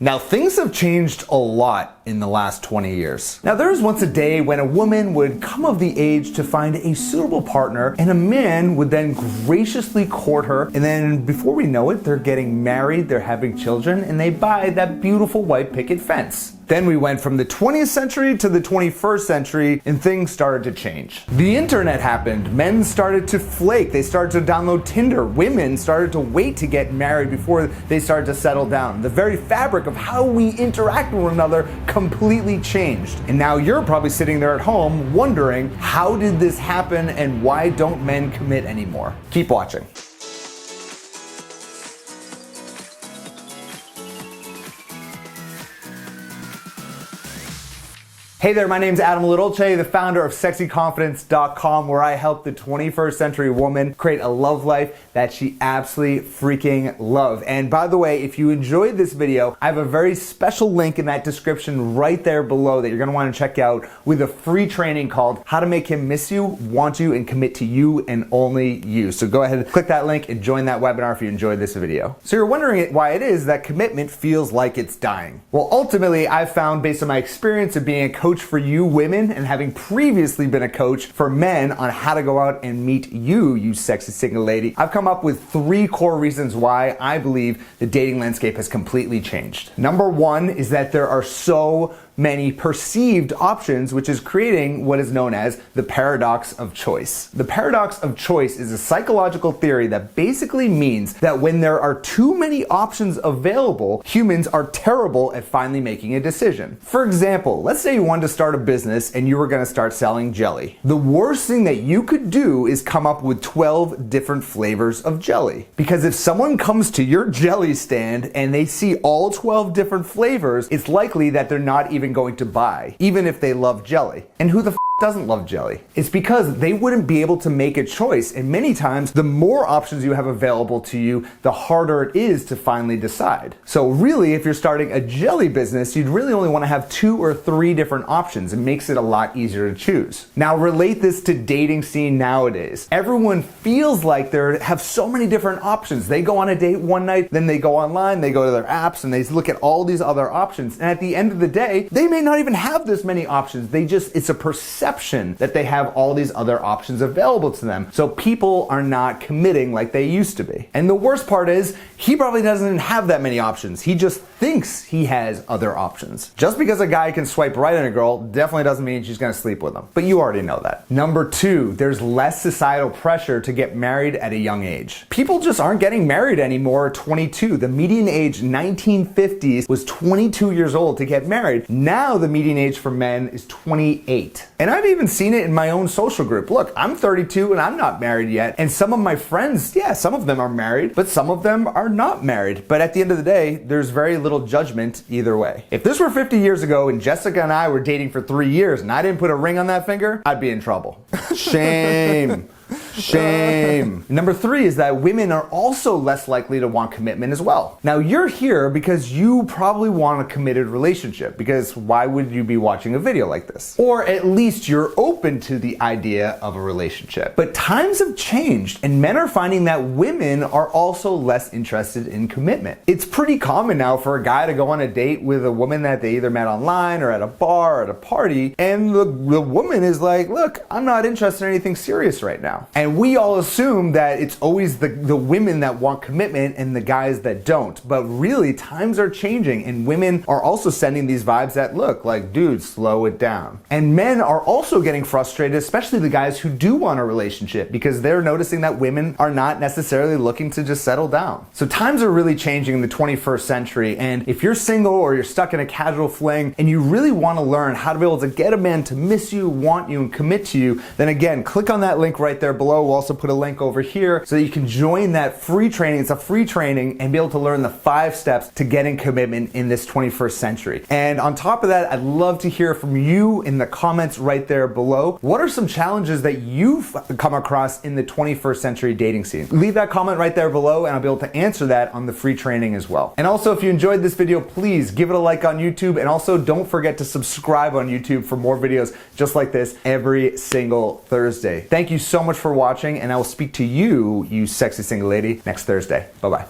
Now, things have changed a lot in the last 20 years. Now, there was once a day when a woman would come of the age to find a suitable partner, and a man would then graciously court her, and then before we know it, they're getting married, they're having children, and they buy that beautiful white picket fence. Then we went from the 20th century to the 21st century, and things started to change. The internet happened, men started to flake, they started to download Tinder, women started to wait to get married before they started to settle down. The very fabric of how we interact with one another completely changed. And now you're probably sitting there at home wondering, how did this happen and why don't men commit anymore? Keep watching. Hey there, my name's Adam Litolce, the founder of sexyconfidence.com, where I help the 21st century woman create a love life that she absolutely freaking loves. And by the way, if you enjoyed this video, I have a very special link in that description right there below that you're gonna wanna check out with a free training called How to Make Him Miss You, Want You, and Commit to You and Only You. So go ahead and click that link and join that webinar if you enjoyed this video. So you're wondering why it is that commitment feels like it's dying. Well, ultimately, I've found, based on my experience of being a coach for you women and having previously been a coach for men on how to go out and meet you sexy single lady, I've come up with 3 core reasons why I believe the dating landscape has completely changed. Number 1 is that there are so many perceived options, which is creating what is known as the paradox of choice. The paradox of choice is a psychological theory that basically means that when there are too many options available, humans are terrible at finally making a decision. For example, let's say you wanted to start a business and you were going to start selling jelly. The worst thing that you could do is come up with 12 different flavors of jelly. Because if someone comes to your jelly stand and they see all 12 different flavors, it's likely that they're not even going to buy, even if they love jelly. And who the f doesn't love jelly? It's because they wouldn't be able to make a choice, and many times the more options you have available to you, the harder it is to finally decide. So really, if you're starting a jelly business, you'd really only want to have 2 or 3 different options. It makes it a lot easier to choose. Now relate this to dating scene nowadays. Everyone feels like they have so many different options. They go on a date one night, then they go online, they go to their apps, and they look at all these other options. And at the end of the day, they may not even have this many options. It's a perception that they have all these other options available to them. So people are not committing like they used to be. And the worst part is, he probably doesn't have that many options. He just thinks he has other options. Just because a guy can swipe right on a girl definitely doesn't mean she's gonna sleep with him. But you already know that. Number 2, there's less societal pressure to get married at a young age. People just aren't getting married anymore at 22. The median age 1950s was 22 years old to get married. Now the median age for men is 28. And I've even seen it in my own social group. Look, I'm 32 and I'm not married yet. And some of my friends, yeah, some of them are married, but some of them are not married. But at the end of the day, there's very little judgment either way. If this were 50 years ago and Jessica and I were dating for 3 years and I didn't put a ring on that finger, I'd be in trouble. Shame. Shame. Number 3 is that women are also less likely to want commitment as well. Now you're here because you probably want a committed relationship, because why would you be watching a video like this? Or at least you're open to the idea of a relationship. But times have changed and men are finding that women are also less interested in commitment. It's pretty common now for a guy to go on a date with a woman that they either met online or at a bar or at a party, and the woman is like, look, I'm not interested in anything serious right now. And we all assume that it's always the women that want commitment and the guys that don't. But really, times are changing and women are also sending these vibes that, look, like, dude, slow it down. And men are also getting frustrated, especially the guys who do want a relationship, because they're noticing that women are not necessarily looking to just settle down. So times are really changing in the 21st century. And if you're single or you're stuck in a casual fling and you really want to learn how to be able to get a man to miss you, want you, and commit to you, then again, click on that link right there below. We'll also put a link over here so that you can join that free training. It's a free training and be able to learn the 5 steps to getting commitment in this 21st century. And on top of that, I'd love to hear from you in the comments right there below. What are some challenges that you've come across in the 21st century dating scene? Leave that comment right there below and I'll be able to answer that on the free training as well. And also, if you enjoyed this video, please give it a like on YouTube, and also don't forget to subscribe on YouTube for more videos just like this every single Thursday. Thank you so much for watching, and I will speak to you, you sexy single lady, next Thursday. Bye-bye.